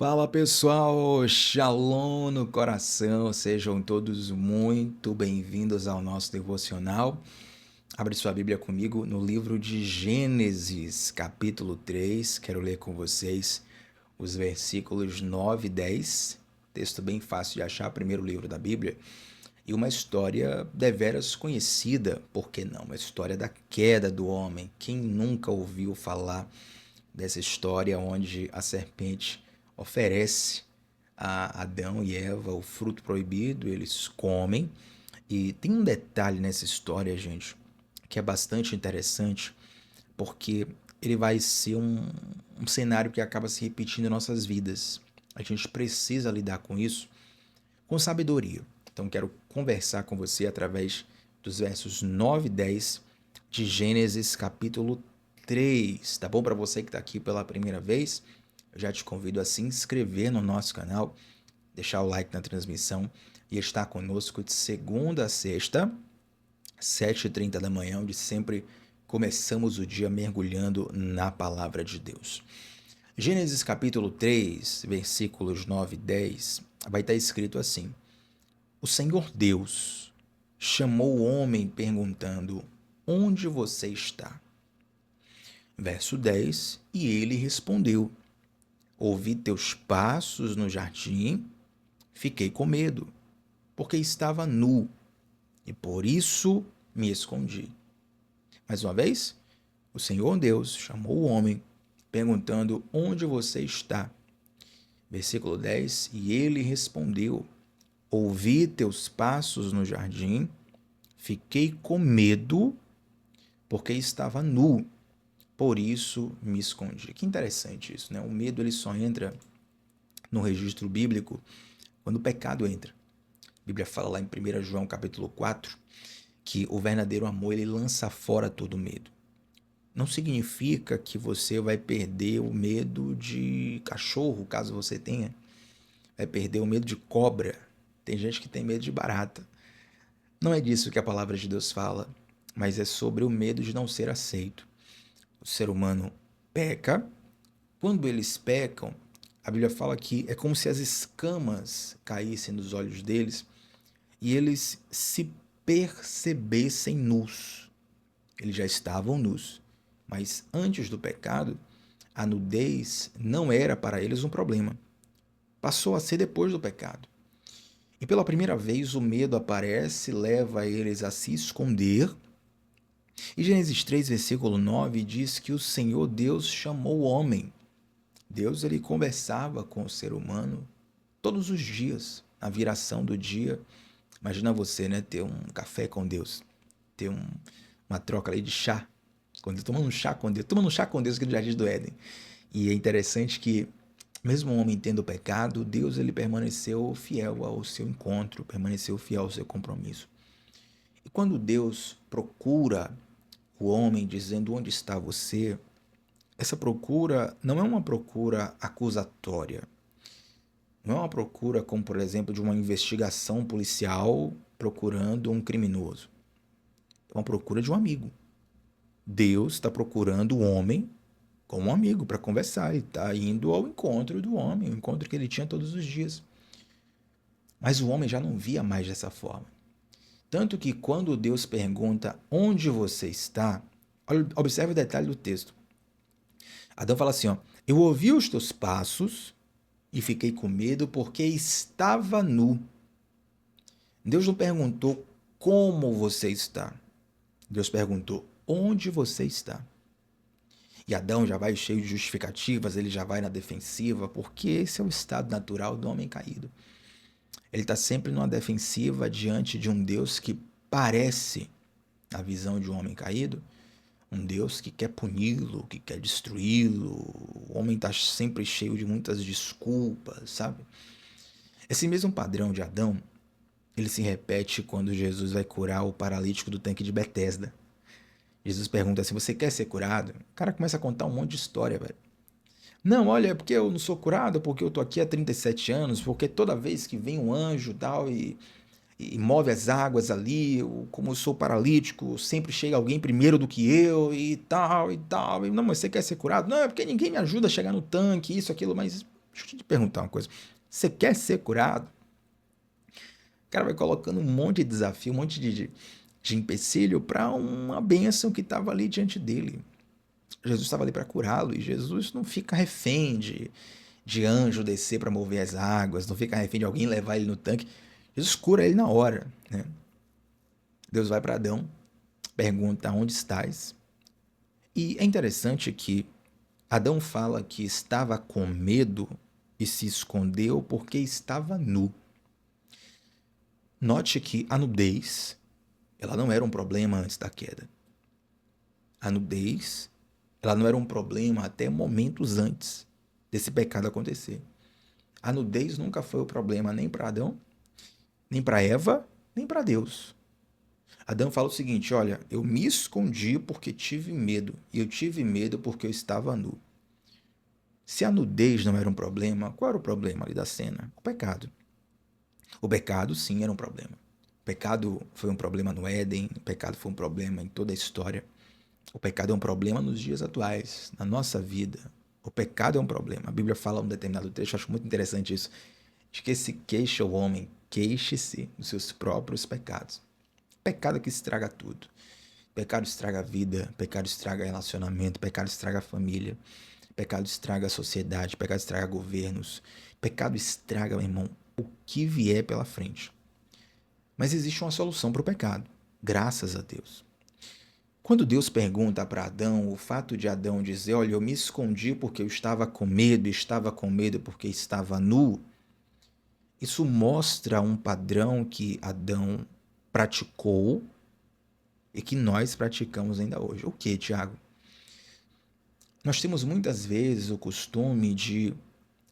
Fala pessoal, Shalom no coração, sejam todos muito bem-vindos ao nosso devocional. Abre sua Bíblia comigo no livro de Gênesis, capítulo 3. Quero ler com vocês os versículos 9 e 10. Texto bem fácil de achar, primeiro livro da Bíblia. E uma história deveras conhecida, por que não? Uma história da queda do homem. Quem nunca ouviu falar dessa história onde a serpente oferece a Adão e Eva o fruto proibido, eles comem. E tem um detalhe nessa história, gente, que é bastante interessante, porque ele vai ser um cenário que acaba se repetindo em nossas vidas. A gente precisa lidar com isso com sabedoria. Então, quero conversar com você através dos versos 9 e 10 de Gênesis capítulo 3. Tá bom? Para você que está aqui pela primeira vez, eu já te convido a se inscrever no nosso canal, deixar o like na transmissão e estar conosco de segunda a sexta, 7h30 da manhã, onde sempre começamos o dia mergulhando na palavra de Deus. Gênesis capítulo 3, versículos 9 e 10, vai estar escrito assim: O Senhor Deus chamou o homem perguntando: Onde você está? Verso 10, e ele respondeu: Ouvi teus passos no jardim, fiquei com medo, porque estava nu, e por isso me escondi. Mais uma vez, o Senhor Deus chamou o homem, perguntando: Onde você está? Versículo 10, e ele respondeu: Ouvi teus passos no jardim, fiquei com medo, porque estava nu, por isso me escondi. Que interessante isso, né? O medo ele só entra no registro bíblico quando o pecado entra. A Bíblia fala lá em 1 João capítulo 4 que o verdadeiro amor ele lança fora todo medo. Não significa que você vai perder o medo de cachorro, caso você tenha. Vai perder o medo de cobra. Tem gente que tem medo de barata. Não é disso que a palavra de Deus fala, mas é sobre o medo de não ser aceito. O ser humano peca. Quando eles pecam, a Bíblia fala que é como se as escamas caíssem dos olhos deles e eles se percebessem nus. Eles já estavam nus, mas antes do pecado, a nudez não era para eles um problema. Passou a ser depois do pecado. E pela primeira vez o medo aparece, leva eles a se esconder. E Gênesis 3, versículo 9 diz que o Senhor Deus chamou o homem. Deus ele conversava com o ser humano todos os dias, na viração do dia. Imagina você, né, ter um café com Deus, ter uma troca ali de chá, tomando um chá com Deus aqui no Jardim do Éden. E é interessante que, mesmo o homem tendo o pecado, Deus ele permaneceu fiel ao seu encontro, permaneceu fiel ao seu compromisso. E quando Deus procura o homem dizendo onde está você, essa procura não é uma procura acusatória. Não é uma procura como, por exemplo, de uma investigação policial procurando um criminoso. É uma procura de um amigo. Deus está procurando o homem como um amigo para conversar. Ele está indo ao encontro do homem, o encontro que ele tinha todos os dias. Mas o homem já não via mais dessa forma. Tanto que quando Deus pergunta onde você está, observe o detalhe do texto. Adão fala assim, ó, eu ouvi os teus passos e fiquei com medo porque estava nu. Deus não perguntou como você está. Deus perguntou onde você está. E Adão já vai cheio de justificativas, ele já vai na defensiva, porque esse é o estado natural do homem caído. Ele está sempre numa defensiva diante de um Deus que parece, na visão de um homem caído, um Deus que quer puni-lo, que quer destruí-lo. O homem está sempre cheio de muitas desculpas, sabe? Esse mesmo padrão de Adão, ele se repete quando Jesus vai curar o paralítico do tanque de Betesda. Jesus pergunta assim, você quer ser curado? O cara começa a contar um monte de história, velho. Não, olha, é porque eu não sou curado, porque eu tô aqui há 37 anos, porque toda vez que vem um anjo tal, e move as águas ali, como eu sou paralítico, sempre chega alguém primeiro do que eu e tal, e tal. Não, mas você quer ser curado? Não, é porque ninguém me ajuda a chegar no tanque, isso, aquilo, mas Deixa eu te perguntar uma coisa. Você quer ser curado? O cara vai colocando um monte de desafio, um monte de empecilho para uma bênção que estava ali diante dele. Jesus estava ali para curá-lo e Jesus não fica refém de anjo descer para mover as águas, não fica refém de alguém levar ele no tanque. Jesus cura ele na hora, né? Deus vai para Adão, pergunta onde estás. E é interessante que Adão fala que estava com medo e se escondeu porque estava nu. Note que a nudez, ela não era um problema antes da queda. A nudez, ela não era um problema até momentos antes desse pecado acontecer. A nudez nunca foi o problema nem para Adão, nem para Eva, nem para Deus. Adão fala o seguinte: olha, eu me escondi porque tive medo, e eu tive medo porque eu estava nu. Se a nudez não era um problema, qual era o problema ali da cena? O pecado. O pecado, sim, era um problema. O pecado foi um problema no Éden, o pecado foi um problema em toda a história. O pecado é um problema nos dias atuais, na nossa vida. O pecado é um problema. A Bíblia fala um determinado trecho, eu acho muito interessante isso, de que se queixa o homem, queixe-se dos seus próprios pecados. Pecado que estraga tudo. Pecado estraga a vida, pecado estraga relacionamento, pecado estraga a família, pecado estraga a sociedade, pecado estraga governos, pecado estraga, meu irmão, o que vier pela frente. Mas existe uma solução para o pecado, graças a Deus. Quando Deus pergunta para Adão, o fato de Adão dizer, olha, eu me escondi porque eu estava com medo porque estava nu, isso mostra um padrão que Adão praticou e que nós praticamos ainda hoje. O que, Tiago? Nós temos muitas vezes o costume de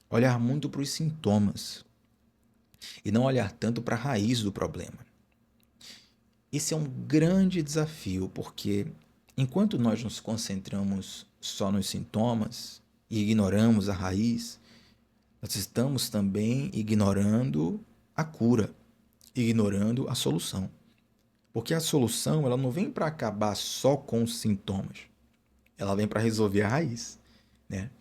olhar muito para os sintomas e não olhar tanto para a raiz do problema. Esse é um grande desafio, porque enquanto nós nos concentramos só nos sintomas e ignoramos a raiz, nós estamos também ignorando a cura, ignorando a solução. Porque a solução, ela não vem para acabar só com os sintomas. Ela vem para resolver a raiz, né?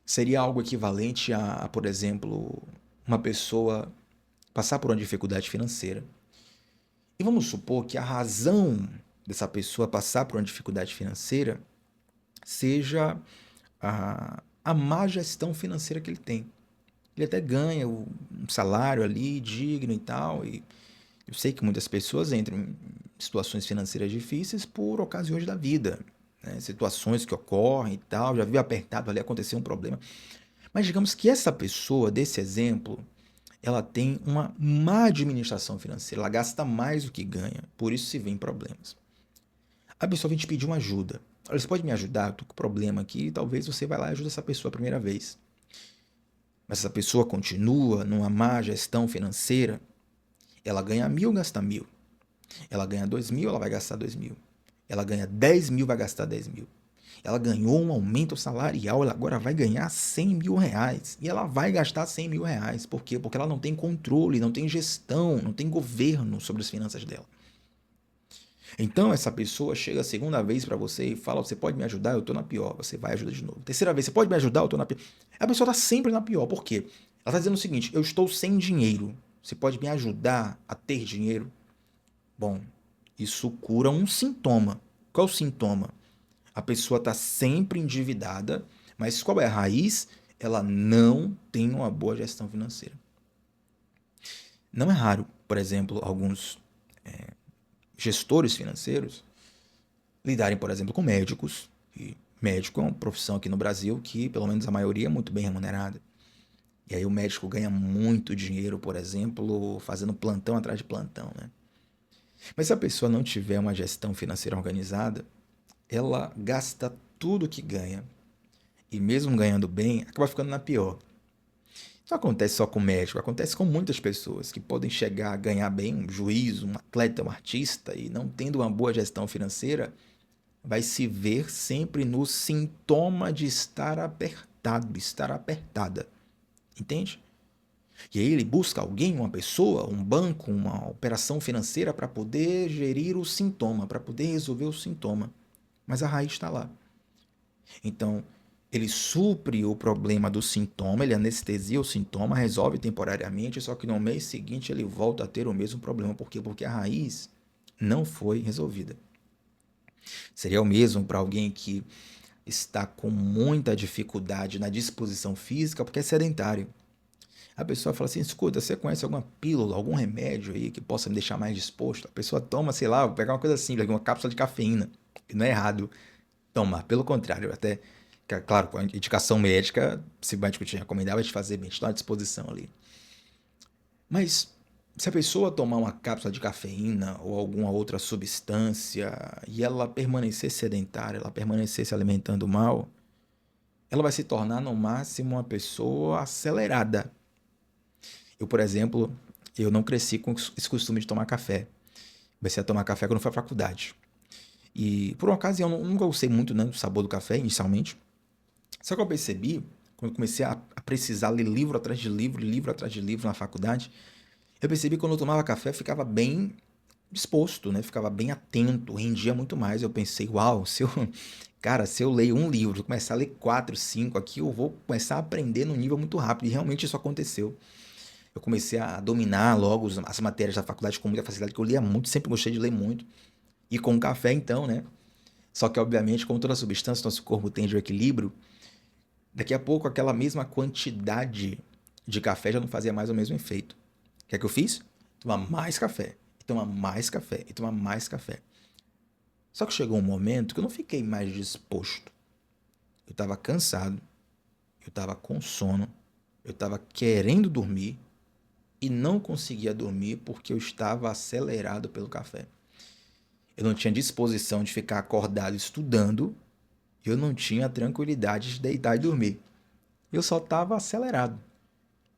Seria algo equivalente a, por exemplo, uma pessoa passar por uma dificuldade financeira. E vamos supor que a razão dessa pessoa passar por uma dificuldade financeira seja a má gestão financeira que ele tem. Ele até ganha um salário ali digno e tal, e eu sei que muitas pessoas entram em situações financeiras difíceis por ocasiões da vida, né? Situações que ocorrem e tal, já viu apertado ali, aconteceu um problema. Mas digamos que essa pessoa, desse exemplo, ela tem uma má administração financeira, ela gasta mais do que ganha, por isso se vê em problemas. A pessoa vem te pedir uma ajuda. Olha, você pode me ajudar? Eu tô com problema aqui, talvez você vá lá e ajude essa pessoa a primeira vez. Mas essa pessoa continua numa má gestão financeira, ela ganha 1.000, gasta 1.000. Ela ganha 2.000, ela vai gastar 2.000. Ela ganha 10.000, vai gastar 10.000. Ela ganhou um aumento salarial, ela agora vai ganhar 100 mil reais. E ela vai gastar 100 mil reais. Por quê? Porque ela não tem controle, não tem gestão, não tem governo sobre as finanças dela. Então essa pessoa chega a segunda vez para você e fala, você pode me ajudar? Eu tô na pior. Você vai ajudar de novo. Terceira vez, você pode me ajudar? Eu tô na pior. A pessoa tá sempre na pior. Por quê? Ela tá dizendo o seguinte, eu estou sem dinheiro. Você pode me ajudar a ter dinheiro? Bom, isso cura um sintoma. Qual é o sintoma? A pessoa está sempre endividada, mas qual é a raiz? Ela não tem uma boa gestão financeira. Não é raro, por exemplo, alguns gestores financeiros lidarem, por exemplo, com médicos. E médico é uma profissão aqui no Brasil que, pelo menos a maioria, é muito bem remunerada. E aí o médico ganha muito dinheiro, por exemplo, fazendo plantão atrás de plantão, né? Mas se a pessoa não tiver uma gestão financeira organizada, ela gasta tudo que ganha. E mesmo ganhando bem, acaba ficando na pior. Isso não acontece só com médico, acontece com muitas pessoas que podem chegar a ganhar bem, um juiz, um atleta, um artista, e não tendo uma boa gestão financeira, vai se ver sempre no sintoma de estar apertado, estar apertada. Entende? E aí ele busca alguém, uma pessoa, um banco, uma operação financeira para poder gerir o sintoma, para poder resolver o sintoma. Mas a raiz está lá. Então, Ele supre o problema do sintoma, ele anestesia o sintoma, resolve temporariamente, só que no mês seguinte ele volta a ter o mesmo problema. Por quê? Porque a raiz não foi resolvida. Seria o mesmo para alguém que está com muita dificuldade na disposição física porque é sedentário. A pessoa fala assim: escuta, você conhece alguma pílula, algum remédio aí que possa me deixar mais disposto? A pessoa toma, sei lá, vou pegar uma coisa simples, uma cápsula de cafeína, que não é errado tomar, pelo contrário, até, claro, com a indicação médica, se o médico te recomendar, vai te fazer bem, te dá uma disposição ali. Mas se a pessoa tomar uma cápsula de cafeína ou alguma outra substância e ela permanecer sedentária, ela permanecer se alimentando mal, ela vai se tornar no máximo uma pessoa acelerada. Eu, por exemplo, eu não cresci com esse costume de tomar café. Comecei a tomar café quando fui à faculdade. E por uma ocasião, eu nunca gostei muito, né, do sabor do café inicialmente. Só que eu percebi, quando eu comecei a precisar ler livro atrás de livro, livro atrás de livro na faculdade, eu percebi que quando eu tomava café, eu ficava bem disposto, né? Ficava bem atento, rendia muito mais. Eu pensei, uau, cara, se eu leio um livro, começar a ler quatro, cinco aqui, eu vou começar a aprender num nível muito rápido. E realmente isso aconteceu. Eu comecei a dominar logo as matérias da faculdade com muita facilidade, que eu lia muito, sempre gostei de ler muito. E com o café, então, né? Só que, obviamente, como toda substância, nosso corpo tende ao equilíbrio. Daqui a pouco, aquela mesma quantidade de café já não fazia mais o mesmo efeito. O que é que eu fiz? Tomar mais café, e tomar mais café, e tomar mais café. Só que chegou um momento que eu não fiquei mais disposto. Eu estava cansado, eu estava com sono, eu estava querendo dormir e não conseguia dormir porque eu estava acelerado pelo café. Eu não tinha disposição de ficar acordado estudando, eu não tinha a tranquilidade de deitar e dormir. Eu só estava acelerado.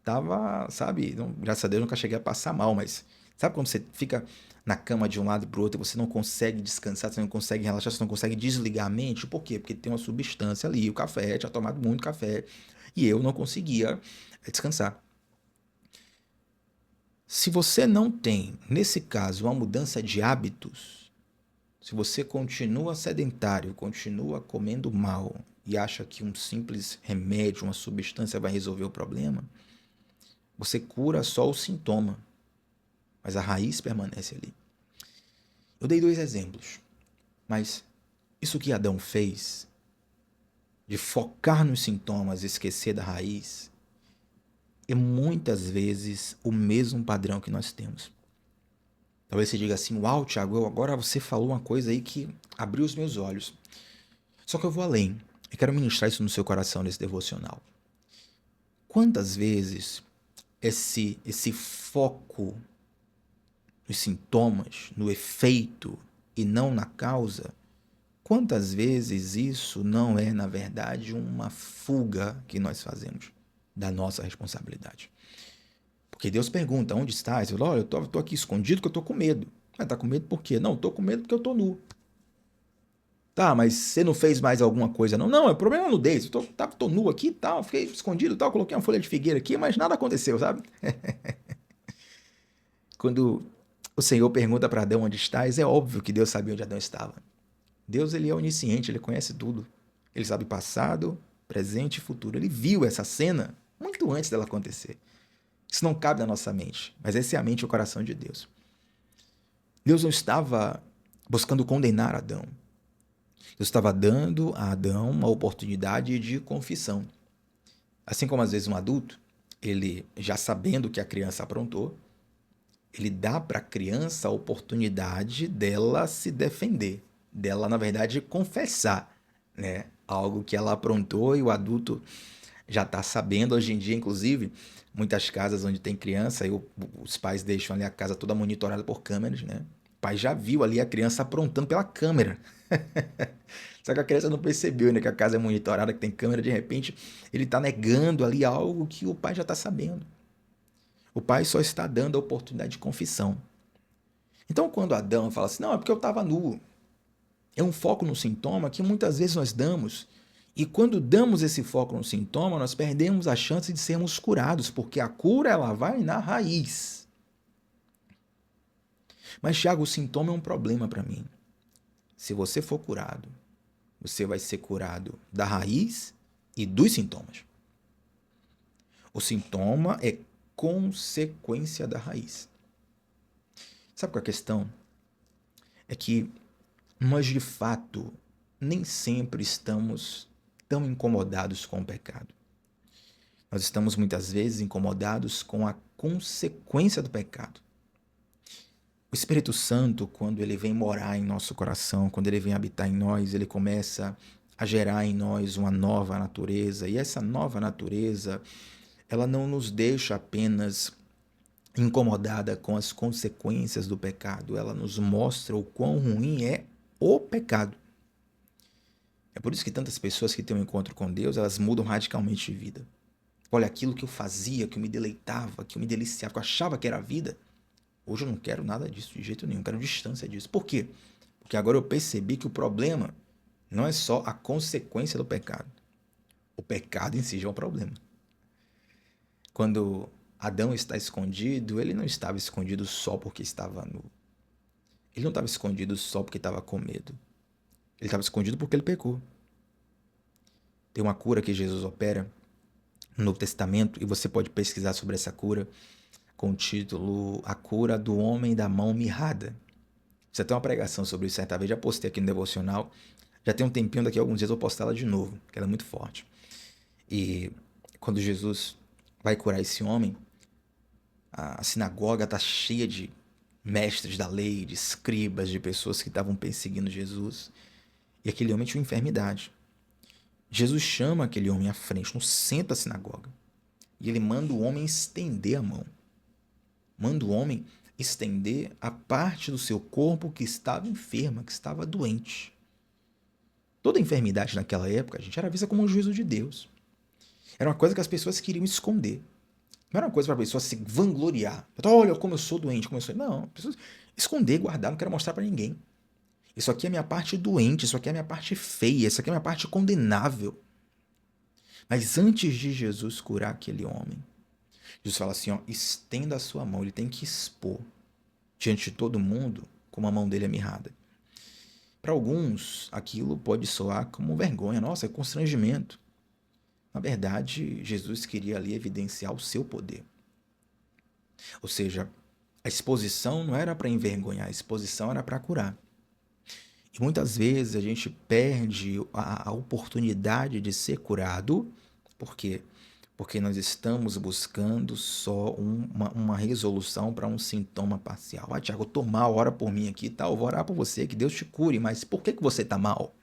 Tava, sabe, não, graças a Deus nunca cheguei a passar mal, mas sabe quando você fica na cama de um lado para o outro e você não consegue descansar, você não consegue relaxar, você não consegue desligar a mente? Por quê? Porque tem uma substância ali, o café, tinha tomado muito café e eu não conseguia descansar. Se você não tem, nesse caso, uma mudança de hábitos, se você continua sedentário, continua comendo mal e acha que um simples remédio, uma substância vai resolver o problema, você cura só o sintoma, mas a raiz permanece ali. Eu dei dois exemplos, mas isso que Adão fez, de focar nos sintomas e esquecer da raiz, é muitas vezes o mesmo padrão que nós temos. Talvez você diga assim: uau, Thiago, agora você falou uma coisa aí que abriu os meus olhos. Só que eu vou além. Eu quero ministrar isso no seu coração nesse devocional. Quantas vezes esse foco nos sintomas, no efeito e não na causa, quantas vezes isso não é, na verdade, uma fuga que nós fazemos da nossa responsabilidade? Porque Deus pergunta: onde estás? Eu falo: olha, eu estou aqui escondido porque eu estou com medo. Mas está com medo por quê? Não, estou com medo porque eu estou nu. Tá, mas você não fez mais alguma coisa, não? Não, é problema é nudez. Eu tô nu aqui e tal, fiquei escondido e tal, coloquei uma folha de figueira aqui, mas nada aconteceu, sabe? Quando o Senhor pergunta para Adão onde estás, é óbvio que Deus sabia onde Adão estava. Deus, ele é onisciente, ele conhece tudo. Ele sabe passado, presente e futuro. Ele viu essa cena muito antes dela acontecer. Isso não cabe na nossa mente, mas essa é a mente e o coração de Deus. Deus não estava buscando condenar Adão. Deus estava dando a Adão uma oportunidade de confissão. Assim como às vezes um adulto, ele já sabendo o que a criança aprontou, ele dá para a criança a oportunidade dela se defender, dela, na verdade, confessar, né? Algo que ela aprontou e o adulto já está sabendo. Hoje em dia, inclusive, muitas casas onde tem criança, e os pais deixam ali a casa toda monitorada por câmeras, né? O pai já viu ali a criança aprontando pela câmera. Só que a criança não percebeu, né, que a casa é monitorada, que tem câmera, de repente ele está negando ali algo que o pai já está sabendo. O pai só está dando a oportunidade de confissão. Então, quando Adão fala assim: não, é porque eu estava nu, é um foco no sintoma que muitas vezes nós damos. E quando damos esse foco no sintoma, nós perdemos a chance de sermos curados, porque a cura ela vai na raiz. Mas, Tiago, o sintoma é um problema para mim. Se você for curado, você vai ser curado da raiz e dos sintomas. O sintoma é consequência da raiz. Sabe qual é a questão? É que nós, de fato, nem sempre estamos tão incomodados com o pecado. Nós estamos muitas vezes incomodados com a consequência do pecado. O Espírito Santo, quando ele vem morar em nosso coração, quando ele vem habitar em nós, ele começa a gerar em nós uma nova natureza. E essa nova natureza, ela não nos deixa apenas incomodada com as consequências do pecado, ela nos mostra o quão ruim é o pecado. É por isso que tantas pessoas que têm um encontro com Deus, elas mudam radicalmente de vida. Olha, aquilo que eu fazia, que eu me deleitava, que eu me deliciava, que eu achava que era vida, hoje eu não quero nada disso de jeito nenhum, eu quero distância disso. Por quê? Porque agora eu percebi que o problema não é só a consequência do pecado. O pecado em si já é um problema. Quando Adão está escondido, ele não estava escondido só porque estava nu. Ele não estava escondido só porque estava com medo. Ele estava escondido porque ele pecou. Tem uma cura que Jesus opera no Novo Testamento, e você pode pesquisar sobre essa cura com o título A Cura do Homem da Mão Mirrada. Você tem uma pregação sobre isso certa vez, já postei aqui no Devocional. Já tem um tempinho, daqui a alguns dias eu vou postar ela de novo, que ela é muito forte. E quando Jesus vai curar esse homem, a sinagoga está cheia de mestres da lei, de escribas, de pessoas que estavam perseguindo Jesus. E aquele homem tinha uma enfermidade. Jesus chama aquele homem à frente, no centro da sinagoga. E ele manda o homem estender a mão. Manda o homem estender a parte do seu corpo que estava enferma, que estava doente. Toda enfermidade naquela época, gente, era vista como um juízo de Deus. Era uma coisa que as pessoas queriam esconder. Não era uma coisa para a pessoa se vangloriar. Olha como eu sou doente, como eu sou. Não, pessoas esconder, guardar, não quero mostrar para ninguém. Isso aqui é a minha parte doente, isso aqui é a minha parte feia, isso aqui é a minha parte condenável. Mas antes de Jesus curar aquele homem, Jesus fala assim, ó, estenda a sua mão, ele tem que expor diante de todo mundo como a mão dele é mirrada. Para alguns, aquilo pode soar como vergonha, nossa, é constrangimento. Na verdade, Jesus queria ali evidenciar o seu poder. Ou seja, a exposição não era para envergonhar, a exposição era para curar. E muitas vezes a gente perde a oportunidade de ser curado. Por quê? Porque nós estamos buscando só uma resolução para um sintoma parcial. Ah, Tiago, eu estou mal, ora por mim aqui, tá? Eu vou orar por você, que Deus te cure, mas por que você está mal?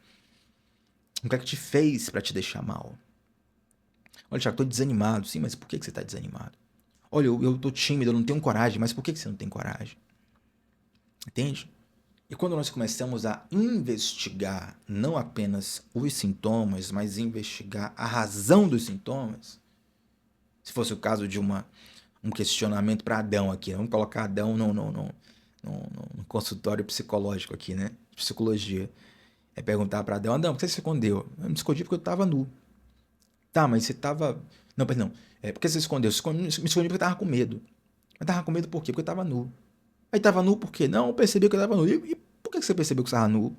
O que é que te fez para te deixar mal? Olha, Tiago, estou desanimado. Sim, mas por que você está desanimado? Olha, eu estou tímido, eu não tenho coragem, mas por que você não tem coragem? Entende? E quando nós começamos a investigar não apenas os sintomas, mas investigar a razão dos sintomas, se fosse o caso de um questionamento para Adão aqui, vamos colocar Adão no consultório psicológico aqui, né? Psicologia. É perguntar para Adão, Adão, por que você se escondeu? Eu me escondi porque eu estava nu. Tá, mas você estava... Não, perdão. Por que você se escondeu? Me escondi porque eu estava com medo. Eu estava com medo por quê? Porque eu estava nu. Aí estava nu por quê? Não, eu percebi que eu estava nu. E por que você percebeu que você estava nu?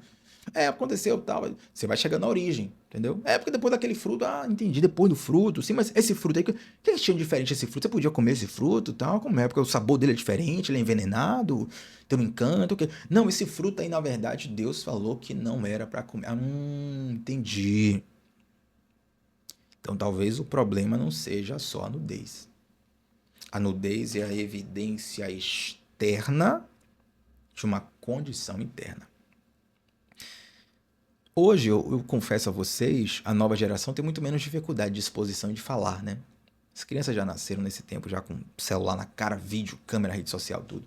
Aconteceu tal. Você vai chegando na origem, entendeu? Porque depois daquele fruto, entendi, depois do fruto, sim, mas esse fruto aí, o que tinha de diferente esse fruto? Você podia comer esse fruto tal, como é? Porque o sabor dele é diferente, ele é envenenado, tem um encanto, o quê? Não, esse fruto aí, na verdade, Deus falou que não era para comer. Entendi. Então talvez o problema não seja só a nudez. A nudez é a evidência externa de uma condição interna. Hoje, eu confesso a vocês, a nova geração tem muito menos dificuldade de exposição e de falar, né? As crianças já nasceram nesse tempo, já com celular na cara, vídeo, câmera, rede social, tudo.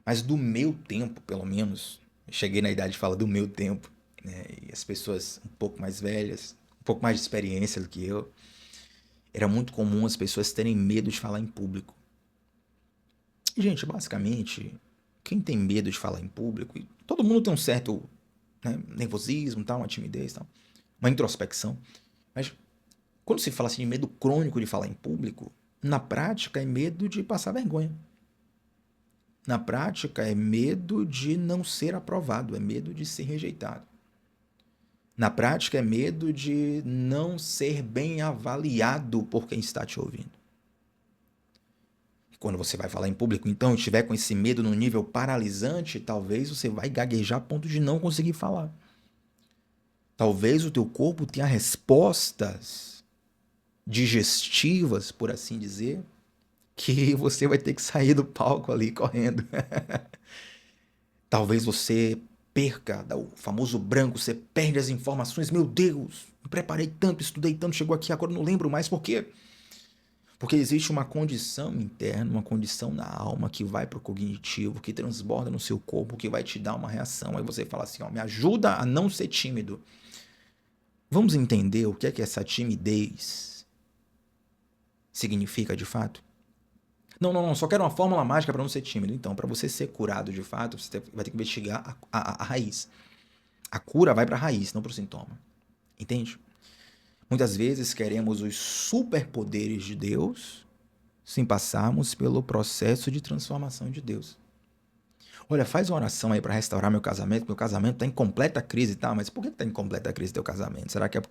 Mas do meu tempo, pelo menos, eu cheguei na idade de falar do meu tempo, né? E as pessoas um pouco mais velhas, um pouco mais de experiência do que eu, era muito comum as pessoas terem medo de falar em público. E, gente, basicamente, quem tem medo de falar em público, e todo mundo tem um certo, né, nervosismo, tal, uma timidez, tal, uma introspecção. Mas quando se fala assim de medo crônico de falar em público, na prática é medo de passar vergonha. Na prática é medo de não ser aprovado, é medo de ser rejeitado. Na prática, é medo de não ser bem avaliado por quem está te ouvindo. Quando você vai falar em público, então, e estiver com esse medo no nível paralisante, talvez você vai gaguejar a ponto de não conseguir falar. Talvez o teu corpo tenha respostas digestivas, por assim dizer, que você vai ter que sair do palco ali correndo. Talvez você perca o famoso branco, você perde as informações. Meu Deus, me preparei tanto, estudei tanto, chegou aqui, agora não lembro mais. Por quê? Porque existe uma condição interna, uma condição na alma que vai para o cognitivo, que transborda no seu corpo, que vai te dar uma reação. Aí você fala assim, ó, me ajuda a não ser tímido. Vamos entender o que é que essa timidez significa de fato? Não, só quero uma fórmula mágica para não ser tímido. Então, para você ser curado de fato, você vai ter que investigar a raiz. A cura vai para a raiz, não para o sintoma. Entende? Muitas vezes queremos os superpoderes de Deus sem passarmos pelo processo de transformação de Deus. Olha, faz uma oração aí para restaurar meu casamento está em completa crise, tá? Mas por que está em completa crise teu casamento? Será que não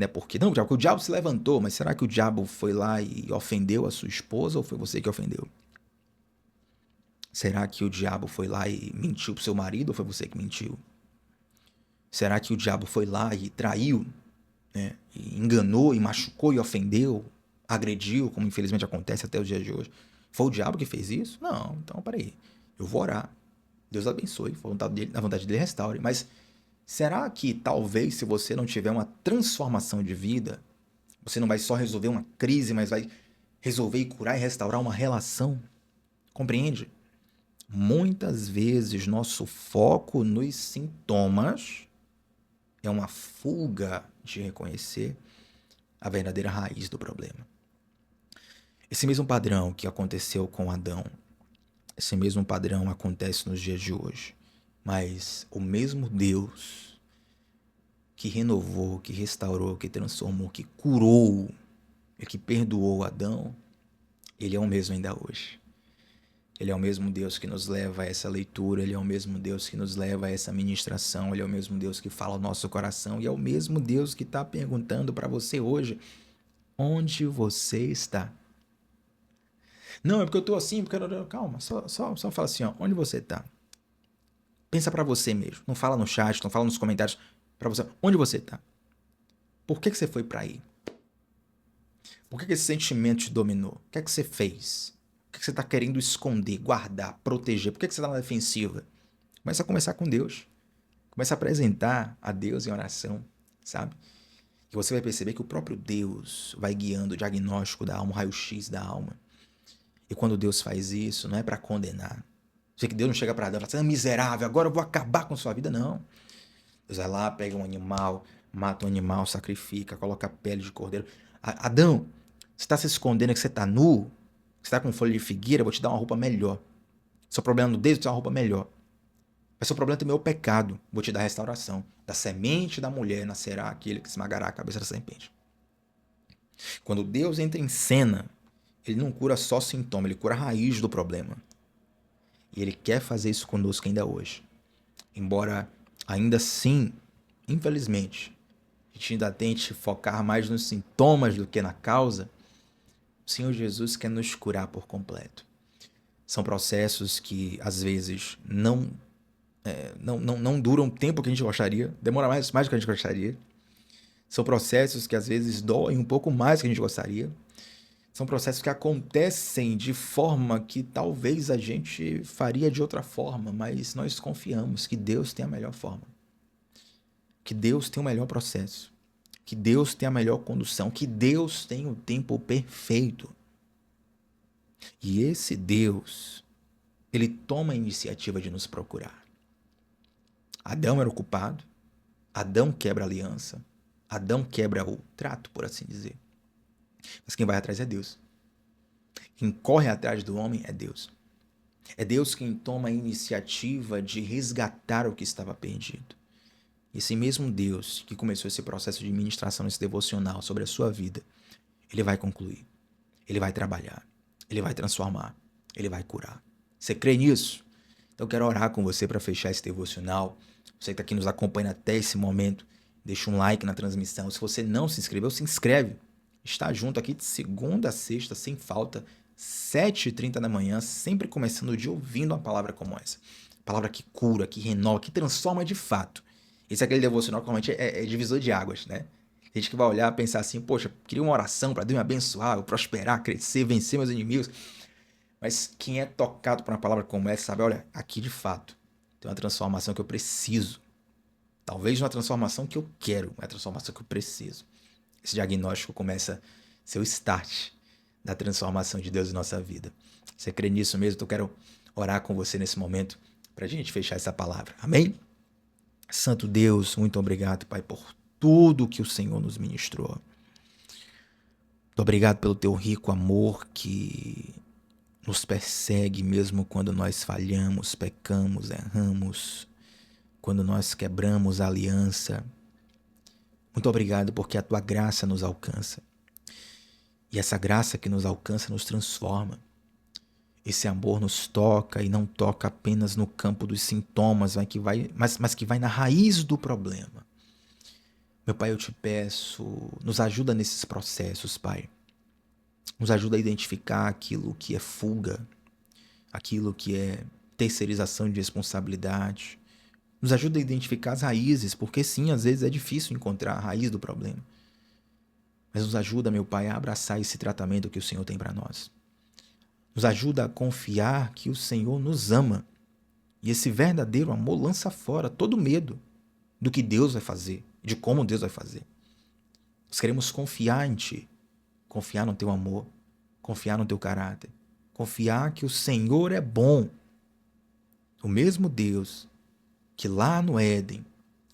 é porque... Não, porque o diabo se levantou, mas será que o diabo foi lá e ofendeu a sua esposa ou foi você que ofendeu? Será que o diabo foi lá e mentiu pro seu marido ou foi você que mentiu? Será que o diabo foi lá e traiu, né? E enganou e machucou e ofendeu, agrediu, como infelizmente acontece até os dias de hoje? Foi o diabo que fez isso? Não, então peraí. Eu vou orar. Deus abençoe, na vontade dele restaure. Mas será que talvez se você não tiver uma transformação de vida, você não vai só resolver uma crise, mas vai resolver e curar e restaurar uma relação? Compreende? Muitas vezes nosso foco nos sintomas é uma fuga de reconhecer a verdadeira raiz do problema. Esse mesmo padrão que aconteceu com Adão, esse mesmo padrão acontece nos dias de hoje. Mas o mesmo Deus que renovou, que restaurou, que transformou, que curou e que perdoou Adão, ele é o mesmo ainda hoje. Ele é o mesmo Deus que nos leva a essa leitura, ele é o mesmo Deus que nos leva a essa ministração, ele é o mesmo Deus que fala ao nosso coração e é o mesmo Deus que está perguntando para você hoje, onde você está? Não, é porque eu estou assim, porque eu... Calma, só fala assim, ó, onde você está? Pensa para você mesmo, não fala no chat, não fala nos comentários, para você, onde você está? Por que você foi para aí? Por que esse sentimento te dominou? O que é que você fez? O que você está querendo esconder, guardar, proteger? Por que você está na defensiva? Começa a conversar com Deus. Começa a apresentar a Deus em oração, sabe? E você vai perceber que o próprio Deus vai guiando o diagnóstico da alma, o raio-x da alma. E quando Deus faz isso, não é para condenar. Você que Deus não chega para Adão e fala assim, miserável, agora eu vou acabar com sua vida. Não. Deus vai lá, pega um animal, mata um animal, sacrifica, coloca a pele de cordeiro. Adão, você está se escondendo que você está nu? Você está com folha de figueira? Eu vou te dar uma roupa melhor. Seu problema no dedo, vou te dar uma roupa melhor. Mas seu problema também é o pecado. Vou te dar a restauração. Da semente da mulher nascerá aquele que esmagará a cabeça da serpente. Quando Deus entra em cena, ele não cura só sintoma, ele cura a raiz do problema. E ele quer fazer isso conosco ainda hoje. Embora ainda assim, infelizmente, a gente ainda tente focar mais nos sintomas do que na causa, o Senhor Jesus quer nos curar por completo. São processos que, às vezes, não duram o tempo que a gente gostaria, demora mais do que a gente gostaria. São processos que, às vezes, doem um pouco mais do que a gente gostaria. São processos que acontecem de forma que talvez a gente faria de outra forma, mas nós confiamos que Deus tem a melhor forma. Que Deus tem o melhor processo. Que Deus tem a melhor condução. Que Deus tem o tempo perfeito. E esse Deus, ele toma a iniciativa de nos procurar. Adão era o culpado. Adão quebra a aliança. Adão quebra o trato, por assim dizer. Mas quem vai atrás é Deus. Quem corre atrás do homem é Deus. É Deus quem toma a iniciativa de resgatar o que estava perdido. Esse mesmo Deus que começou esse processo de ministração, esse devocional sobre a sua vida, ele vai concluir. Ele vai trabalhar. Ele vai transformar. Ele vai curar. Você crê nisso? Então eu quero orar com você para fechar esse devocional, Você que está aqui nos acompanhando até esse momento, deixa um like na transmissão. Se você não se inscreveu, se inscreve. Está junto aqui de segunda a sexta, sem falta, 7h30 da manhã, sempre começando o dia ouvindo uma palavra como essa. Palavra que cura, que renova, que transforma de fato. Esse é aquele devocional que normalmente é divisor de águas, né? Tem gente que vai olhar e pensar assim, poxa, queria uma oração para Deus me abençoar, eu prosperar, crescer, vencer meus inimigos. Mas quem é tocado por uma palavra como essa sabe, olha, aqui de fato tem uma transformação que eu preciso. Talvez não é a transformação que eu quero, mas é a transformação que eu preciso. Esse diagnóstico começa a ser o start da transformação de Deus em nossa vida. Você crê nisso mesmo? Então eu quero orar com você nesse momento para a gente fechar essa palavra. Amém? Santo Deus, muito obrigado, Pai, por tudo que o Senhor nos ministrou. Muito obrigado pelo teu rico amor que nos persegue mesmo quando nós falhamos, pecamos, erramos, quando nós quebramos a aliança. Muito obrigado porque a tua graça nos alcança. E essa graça que nos alcança nos transforma. Esse amor nos toca e não toca apenas no campo dos sintomas, mas que vai na raiz do problema. Meu Pai, eu te peço, nos ajuda nesses processos, Pai. Nos ajuda a identificar aquilo que é fuga, aquilo que é terceirização de responsabilidade. Nos ajuda a identificar as raízes, porque sim, às vezes é difícil encontrar a raiz do problema. Mas nos ajuda, meu Pai, a abraçar esse tratamento que o Senhor tem para nós. Nos ajuda a confiar que o Senhor nos ama. E esse verdadeiro amor lança fora todo medo do que Deus vai fazer, de como Deus vai fazer. Nós queremos confiar em Ti, confiar no Teu amor, confiar no Teu caráter, confiar que o Senhor é bom. O mesmo Deus que lá no Éden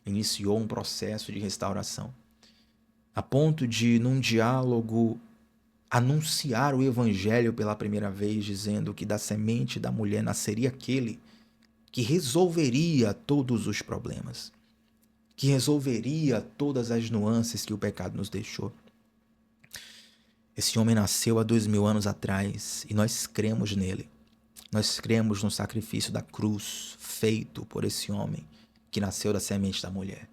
iniciou um processo de restauração, a ponto de, num diálogo, anunciar o evangelho pela primeira vez, dizendo que da semente da mulher nasceria aquele que resolveria todos os problemas, que resolveria todas as nuances que o pecado nos deixou. Esse homem nasceu há 2000 anos atrás e nós cremos nele. Nós cremos no sacrifício da cruz feito por esse homem que nasceu da semente da mulher.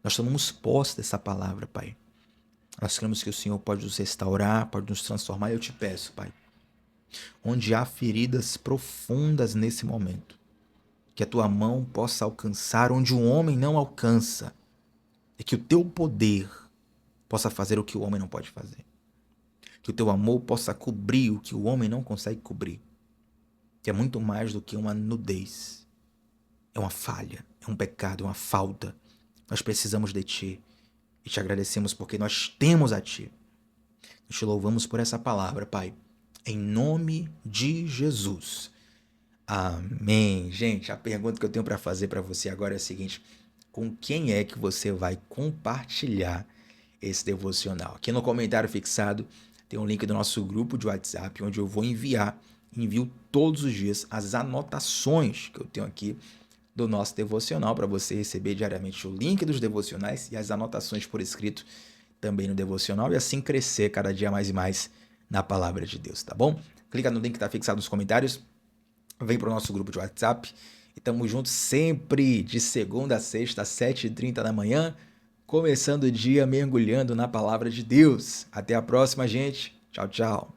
Nós tomamos posse dessa palavra, Pai. Nós cremos que o Senhor pode nos restaurar, pode nos transformar. Eu te peço, Pai, onde há feridas profundas nesse momento, que a Tua mão possa alcançar onde o homem não alcança, e que o Teu poder possa fazer o que o homem não pode fazer. Que o Teu amor possa cobrir o que o homem não consegue cobrir. Que é muito mais do que uma nudez. É uma falha, é um pecado, é uma falta. Nós precisamos de Ti. E te agradecemos porque nós temos a Ti. Nós te louvamos por essa palavra, Pai. Em nome de Jesus. Amém. Gente, a pergunta que eu tenho para fazer para você agora é a seguinte: com quem é que você vai compartilhar esse devocional? Aqui no comentário fixado tem um link do nosso grupo de WhatsApp, onde eu vou envio todos os dias as anotações que eu tenho aqui do nosso devocional, para você receber diariamente o link dos devocionais e as anotações por escrito também no devocional, e assim crescer cada dia mais e mais na palavra de Deus, tá bom? Clica no link que está fixado nos comentários, vem para o nosso grupo de WhatsApp e tamo juntos sempre de segunda a sexta, às 7h30 da manhã, começando o dia mergulhando na palavra de Deus. Até a próxima, gente. Tchau, tchau.